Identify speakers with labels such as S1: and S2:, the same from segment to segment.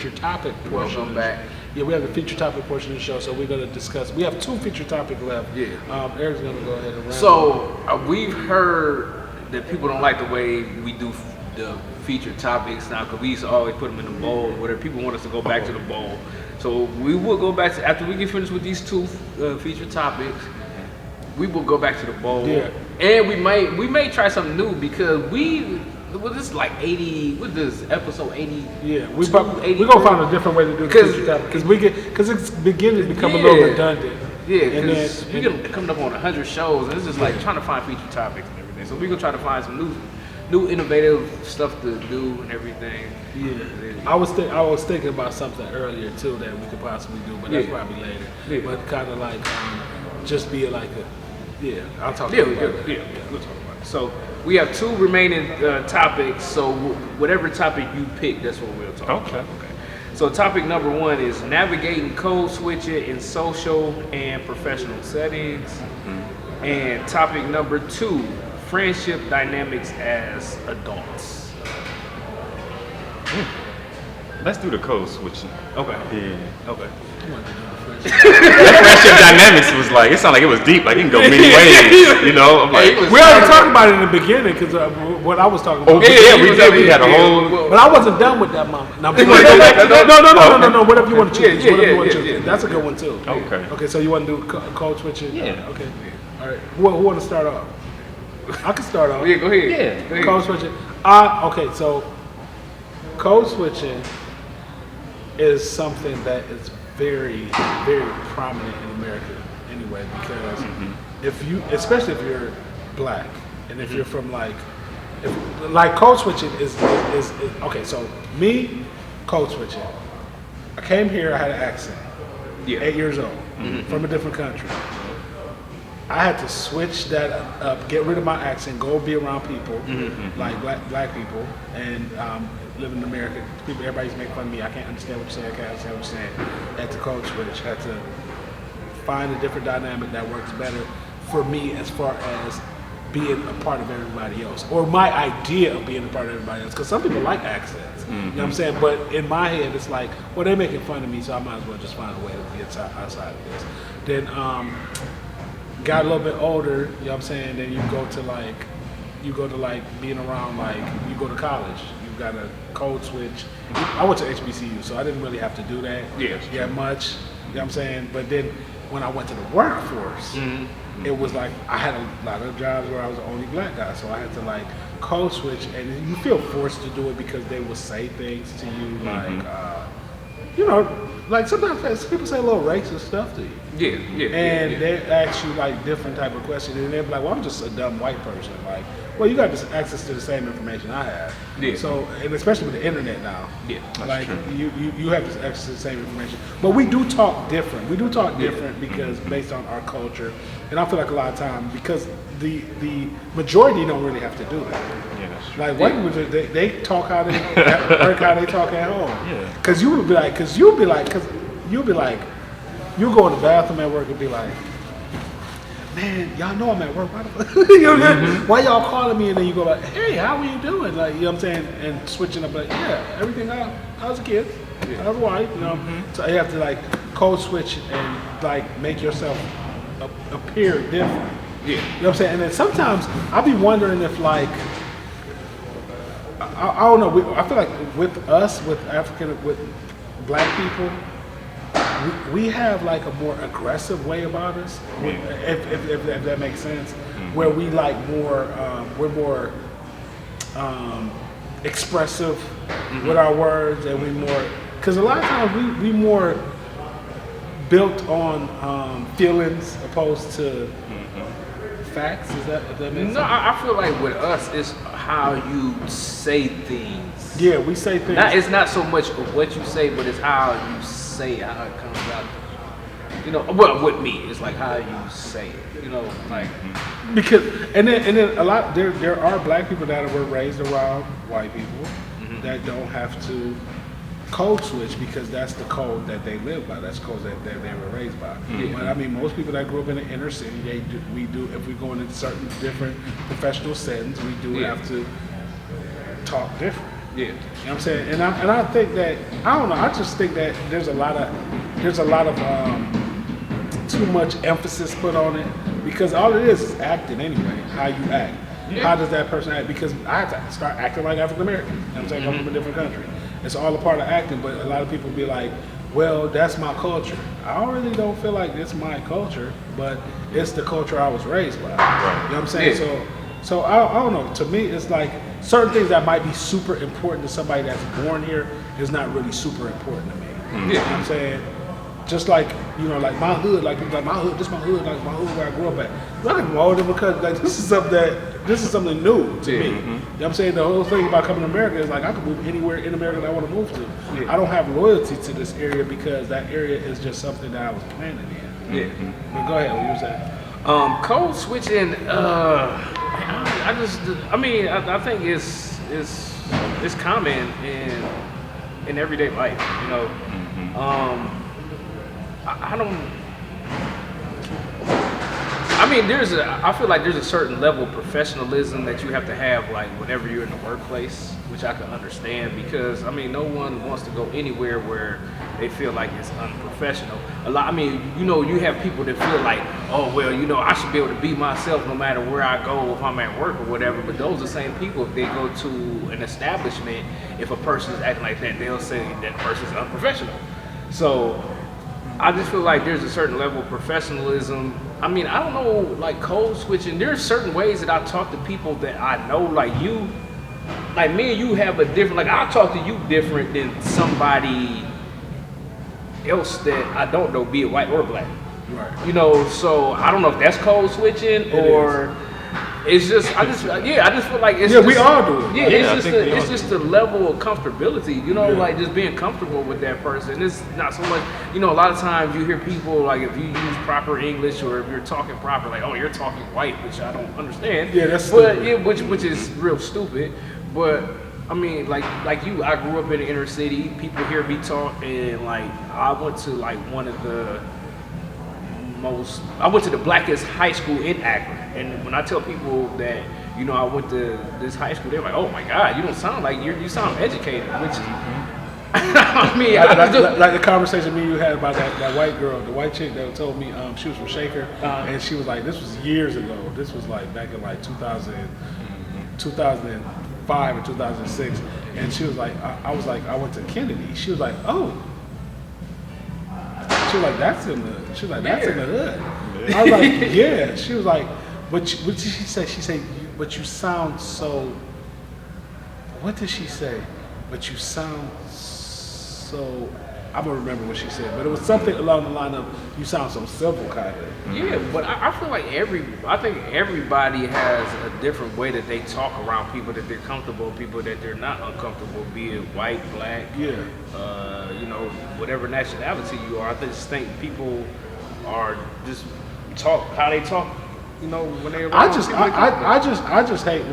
S1: feature topic portion.
S2: Welcome back.
S1: Yeah, we have the feature topic portion of the show, so we're going to discuss. We have 2 feature topics left.
S2: Yeah.
S1: Eric's going to go ahead and run.
S2: So we've heard that people don't like the way we do the feature topics now, because we used to always put them in the bowl or whatever. People want us to go back to the bowl. So we will go back to, after we get finished with these 2 feature topics, we will go back to the bowl.
S1: Yeah.
S2: And we may try something new, because this is like 80, what is this, episode 80?
S1: Yeah, we're going to find a different way to do the feature topic, because it's beginning to become a little redundant.
S2: Yeah, because we're coming up on 100 shows, and it's just like trying to find feature topics and everything. So we're going to try to find some new innovative stuff to do and everything.
S1: Yeah, I was thinking about something earlier too that we could possibly do, but that's probably later.
S2: Yeah.
S1: But kind of like just be like I'll talk
S2: Yeah,
S1: about it.
S2: yeah, we'll talk about it. So we have 2 remaining topics. So whatever topic you pick, that's what we'll talk about. Okay. So topic number 1 is navigating code switching in social and professional settings. Mm-hmm. And topic number 2, friendship dynamics as adults.
S3: Let's do the code switching.
S2: Okay.
S3: Yeah.
S2: Okay.
S3: Friendship dynamics was like, it sounded like it was deep, like it can go many ways, you know? I'm like,
S1: We already talked about it in the beginning, because what I was talking about.
S3: we had a whole...
S1: But I wasn't done with that moment. No, whatever you want to choose.
S2: Yeah.
S1: That's a good one too. Okay, so you want to do code switching?
S3: Yeah.
S1: Okay. All right. Who want to start off? I can start off.
S2: Yeah, go ahead.
S3: Yeah.
S2: Go ahead.
S1: Code switching. Okay, so code switching is something that is very, very prominent in America anyway, because especially if you're black, and if you're from like code switching is okay. So me, code switching. I came here. I had an accent.
S2: Yeah.
S1: 8 years old, from a different country. I had to switch that up, get rid of my accent, go be around people like black people, and live in America. Everybody's making fun of me. I can't understand what you're saying. I can't understand what you're saying. Had to code switch. Had to find a different dynamic that works better for me as far as being a part of everybody else, or my idea of being a part of everybody else. Because some people like accents. You know what I'm saying? But in my head, it's like, well, they're making fun of me, so I might as well just find a way to get outside of this. Then got a little bit older, you know what I'm saying, then you go to being around, like, you go to college, you got a code switch. I went to HBCU, so I didn't really have to do that much, you know what I'm saying, but then when I went to the workforce, it was like, I had a lot of jobs where I was the only black guy, so I had to like code switch, and you feel forced to do it because they will say things to you, like, you know, like sometimes people say a little racist stuff to you. And they ask you like different type of questions, and they're like, well, I'm just a dumb white person. Like, well, you got access to the same information I have. So, and especially with the internet now. Like you have access to the same information. But we do talk different. We do talk different because based on our culture. And I feel like a lot of time, because the majority don't really have to do that. Like white people, they talk how they work, how they talk at home. Because you'll be like, you go in the bathroom at work and be like, man, y'all know I'm at work. Why y'all calling me? And then you go like, hey, how are you doing? Like, you know what I'm saying? And switching up like, yeah, everything out. I was a kid. I was white, you know. So you have to like code switch and like make yourself appear different. You know what I'm saying? And then sometimes I'll be wondering if like, I don't know. I feel like with black people, we have like a more aggressive way about us, if that makes sense. Where we like more, we're more expressive with our words, and we more, because a lot of times we more built on feelings opposed to facts. Is that, if that makes sense?
S2: No, I feel like with us, it's how you say things.
S1: Yeah, we say things.
S2: It's not so much of what you say, but it's how you say it, how it comes out. You know, well, with me, it's like how you say it. You know, like
S1: because and then a lot there are black people that were raised around white people that don't have to code switch because that's the code that they live by. That's the code that they were raised by. But I mean, most people that grew up in the inner city, we do. If we go into certain different professional settings, we do have to talk different.
S2: Yeah.
S1: You know what I'm saying? And I think that, I don't know, I just think that there's a lot of too much emphasis put on it, because all it is acting anyway, how you act.
S2: Yeah.
S1: How does that person act? Because I have to start acting like African American. You know what I'm saying? I'm from a different country. It's all a part of acting, but a lot of people be like, well, that's my culture. I really don't feel like it's my culture, but it's the culture I was raised by.
S3: Right.
S1: You know what I'm saying?
S2: Yeah.
S1: So I don't know. To me, it's like certain things that might be super important to somebody that's born here is not really super important to me. You know what I'm saying? Just like, you know, like my hood, like people like my hood, this is my hood, like my hood where I grew up at. Nothing wrong with it, because like this is something new to me. You know what I'm saying? The whole thing about coming to America is like I can move anywhere in America that I want to move to.
S2: Yeah.
S1: I don't have loyalty to this area because that area is just something that I was planted in.
S2: Yeah.
S1: But go ahead, what you were saying?
S2: Code switching. I think it's common in everyday life. You know, I don't. I mean, I feel like there's a certain level of professionalism that you have to have, like whenever you're in the workplace, which I can understand, because I mean, no one wants to go anywhere where they feel like it's unprofessional. You have people that feel like, oh well, you know, I should be able to be myself no matter where I go, if I'm at work or whatever. But those are the same people, if they go to an establishment, if a person is acting like that, they'll say that person's unprofessional. So I just feel like there's a certain level of professionalism. I mean, I don't know, like code switching, there's certain ways that I talk to people that I know, like you, like me and you have a different, like I'll talk to you different than somebody else that I don't know, be it white or black.
S1: Right.
S2: You know, so I don't know if that's code switching or it's just, I just feel like it's
S1: we all do it.
S2: Yeah,
S3: I think we all
S2: it's
S3: do
S2: just the level of comfortability, you know,
S1: Yeah.
S2: like just being comfortable with that person. It's not so much, you know, a lot of times you hear people like if you use proper English or if you're talking proper, like, oh, you're talking white, which I don't understand.
S1: Yeah, that's
S2: but
S1: stupid.
S2: yeah, which is real stupid. But I mean, like you, I grew up in the inner city. People hear me talk, and like I went to like I went to the blackest high school in Akron, and when I tell people that, you know, I went to this high school, they're like, "Oh my God, you don't sound like you sound educated," which I mean,
S1: like the conversation me and you had about that white girl, the white chick that told me she was from Shaker, and she was like, this was years ago. This was like back in like 2005 or 2006, and she was like, I was like, I went to Kennedy. She was like, oh. She was like, that's in the hood. I was like, yeah. She was like, what did she say? She said, but you sound so, what did she say? But you sound so, I'm gonna remember what she said, but it was something along the line of, you sound so civil, kind of.
S2: Yeah, but I feel like I think everybody has a different way that they talk around people that they're comfortable, people that they're not uncomfortable, be it white, black,
S1: Yeah.
S2: You know, whatever nationality you are. I just think people are just talk how they talk, you know, when they're around people they comfortable.
S1: I just hate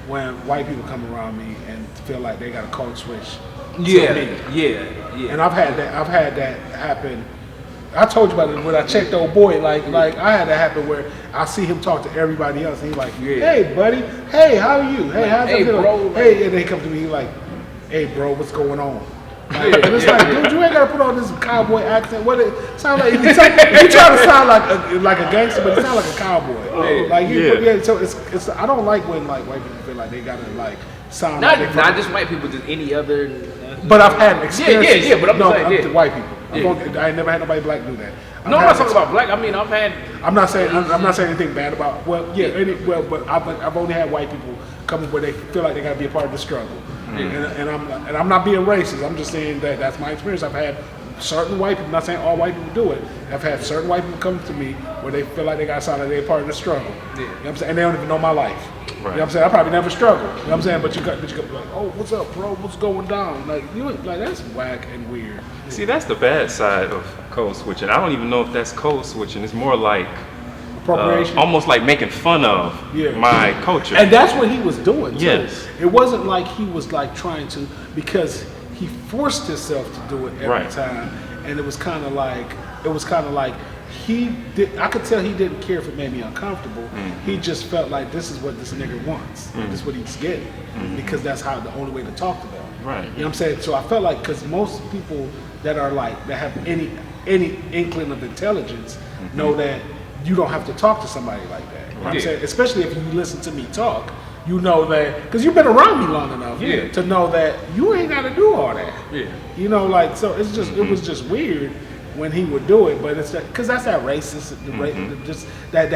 S1: when white people come around me and feel like they got a code switch.
S2: Yeah.
S1: And I've had that happen. I told you about it when I checked old boy. Like I had that happen where I see him talk to everybody else, and he's like, "Hey, buddy. Hey, how are you? Hey, how's it
S2: bro.
S1: Hey," and they come to me, he's like, "Hey, bro, what's going on?" Like, and it's like, dude, you ain't gotta put on this cowboy accent. What it sound like? You try to sound like a gangster, but it sound like a cowboy. So it's I don't like when like white people feel like they gotta like sound
S2: Not
S1: like
S2: just white people, just any other.
S1: But I've had experiences.
S2: Yeah, but I'm saying,
S1: to white people. I ain't never had nobody black do that.
S2: No, I'm not talking about black. I mean, I've had.
S1: I'm not saying anything bad about. But I've only had white people come where they feel like they got to be a part of the struggle, and I'm not being racist. I'm just saying that that's my experience. I've had certain white people. I'm not saying all white people do it. I've had certain white people come to me where they feel like they got to sound like they're part of the struggle. You know what I'm saying? And they don't even know my life.
S3: Right.
S1: You know what I'm saying? I probably never struggled. You know what I'm saying? But you got like, oh, what's up, bro? What's going down? Like that's whack and weird.
S3: See, that's the bad side of code switching. I don't even know if that's code switching. It's more like
S1: Appropriation.
S3: almost like making fun of my culture.
S1: And that's what he was doing too.
S3: Yes.
S1: It wasn't like he was like trying to, because he forced himself to do it every time. And it was kind of like I could tell he didn't care if it made me uncomfortable. He just felt like this is what this nigga wants. This is what he's getting. Because that's how the only way to talk to them.
S3: Right.
S1: You know what I'm saying? So I felt like, because most people that are like, that have any inkling of intelligence know that you don't have to talk to somebody like that. You know what I'm saying? Especially if you listen to me talk, you know that, because you've been around me long enough to know that you ain't got to do all that.
S2: Yeah.
S1: You know, like, so it's just, it was just weird when he would do it, but it's because that's that racist, just that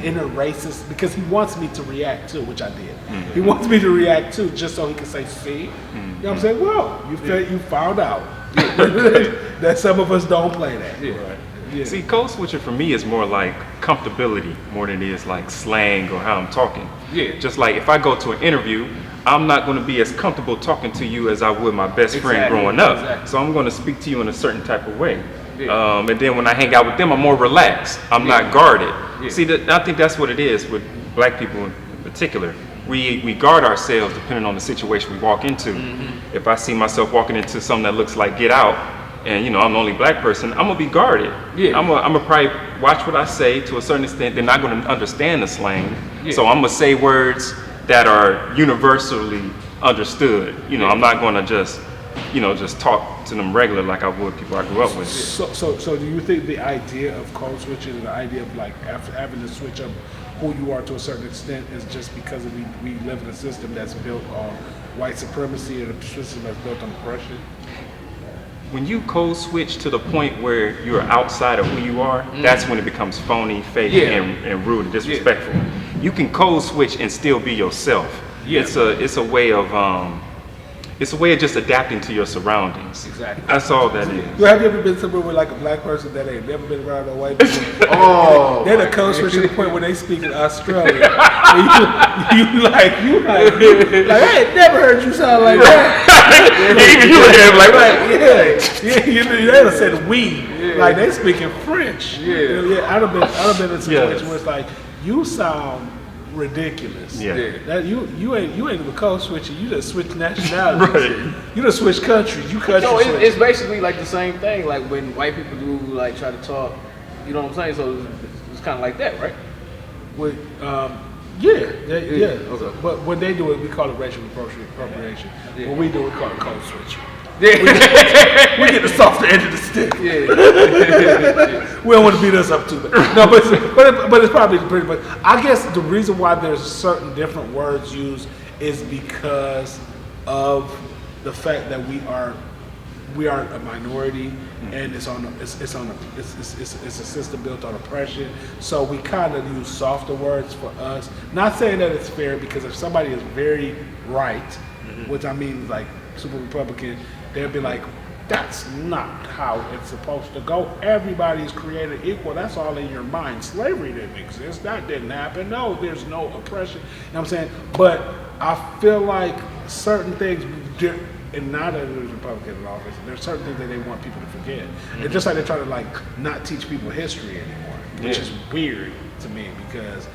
S1: inner racist, because he wants me to react to, which I did. He wants me to react to, just so he can say, see, you know what I'm saying? Well, you found out that some of us don't play that.
S3: Right. Yeah. See, code switching for me is more like comfortability more than it is like slang or how I'm talking.
S2: Yeah.
S3: Just like if I go to an interview, I'm not going to be as comfortable talking to you as I would my best friend growing up.
S2: Exactly.
S3: So I'm going to speak to you in a certain type of way. Yeah. And then when I hang out with them, I'm more relaxed. I'm not guarded. Yeah. See, I think that's what it is with black people in particular. We guard ourselves depending on the situation we walk into. If I see myself walking into something that looks like Get Out, and you know I'm the only black person, I'm gonna be guarded. Yeah. I'm gonna probably watch what I say to a certain extent. They're not gonna understand the slang, so I'm gonna say words that are universally understood. You know, I'm not gonna just talk to them regular like I would people I grew up with.
S1: So do you think the idea of code switching and the idea of like after having to switch up who you are to a certain extent is just because we live in a system that's built on white supremacy and a system that's built on oppression?
S3: When you code switch to the point where you're outside of who you are, that's when it becomes phony, fake, and rude and disrespectful. You can code switch and still be yourself. It's a way of just adapting to your surroundings. Exactly. That's all that is.
S1: Well, have you ever been somewhere with like a black person that ain't never been around no white people? They're the code switch to the point where they speak in Australian. you like, I ain't never heard you sound like that.
S3: Even you look at him like,
S1: they'll say we, like they speaking French. I'd have been in a situation where it's like, you sound ridiculous. That you ain't even code switching. You just switch nationalities. You just switch countries. You country switch.
S2: It's basically like the same thing. Like when white people do like try to talk, you know what I'm saying? So it's kind of like that, right?
S1: Okay. But when they do it, we call it racial appropriation. When we do it, we call it code switching. We get the softer edge of the stick. We don't want to beat us up too bad. No, but it's probably pretty much. I guess the reason why there's certain different words used is because of the fact that we are a minority, and it's a system built on oppression. So we kind of use softer words for us. Not saying that it's fair, because if somebody is very right, which I mean like super Republican, they'll be like, that's not how it's supposed to go. Everybody's created equal. That's all in your mind. Slavery didn't exist. That didn't happen. No, there's no oppression. You know what I'm saying? But I feel like certain things, and now that there's Republicans in office, there's certain things that they want people to forget. It's just like they're trying to like not teach people history anymore, which is weird to me, because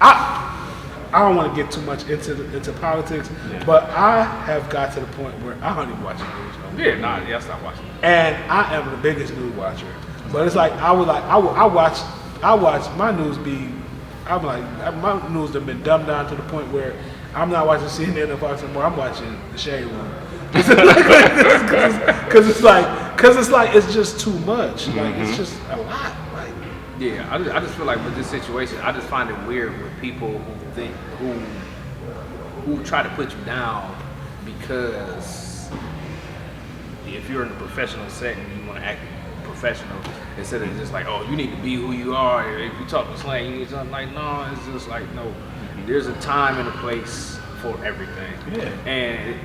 S1: I don't want to get too much into politics, but I have got to the point where I don't even watch the news no more.
S2: I stopped watching.
S1: And I am the biggest news watcher. But it's like I watch my news my news have been dumbed down to the point where I'm not watching CNN or Fox anymore. I'm watching the Shade Room. Because it's like it's just too much. Like it's just a lot. Like
S2: I just feel like with this situation, I just find it weird with people who try to put you down, because if you're in a professional setting, you want to act professional instead of just like, oh, you need to be who you are. If you talk slang, you need something like, no, it's just like, no, there's a time and a place for everything. And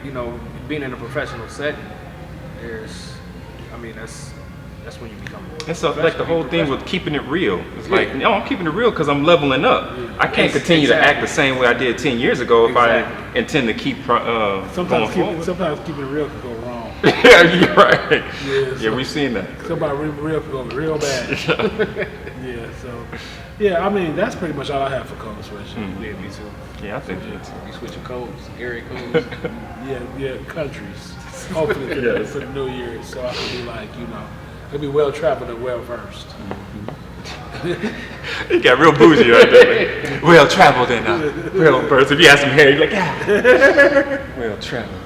S2: being in a professional setting, that's when you become.
S3: It's like the whole thing with keeping it real. It's like, no, I'm keeping it real because I'm leveling up. I can't continue to act the same way I did 10 years ago if I intend to keep going forward.
S1: Sometimes keeping it real can go wrong.
S3: You're right. We've seen that.
S1: Somebody real can go real bad. I mean, that's pretty much all I have for code switching.
S2: Me too.
S3: Yeah, I think you too.
S2: You switching codes, area codes.
S1: Countries. Hopefully for the new year, so I can be like, I can be well traveled and well versed.
S3: He got real bougie right there. Like, well traveled and real person. If you ask him here, he's like, yeah. Well traveled.